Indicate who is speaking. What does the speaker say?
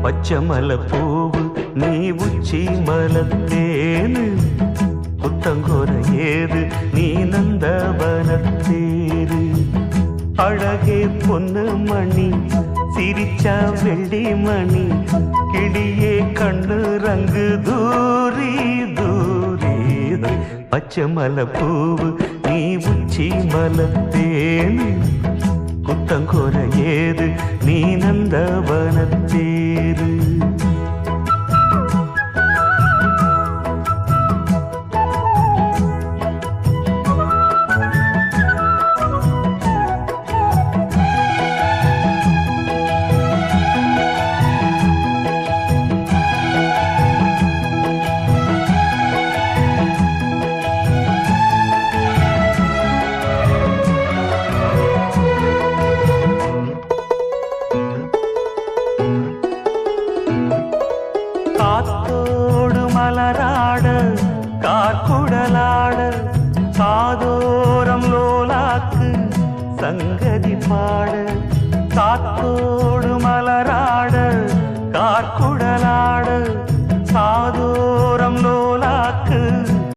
Speaker 1: பச்சமல பூவு நீ உச்சி மலத்தேனு புத்தங்கோர ஏது நீ நந்தவனத்தேரு அழகே பொன்னு மணி சிரிச்சா வெள்ளி மணி கிளியே கண்ணு ரங்கு தூரி தூரி பச்சமல பூவு நீ உச்சி மலத்தேனு புத்தங்கோர ஏது நீ நந்தவனத்தேரு காத்தோடு மலராட கார்குடலாட காதோரம் லோலாக்கு சங்கதி பாட காத்தோடு மலராட கார்குடலாட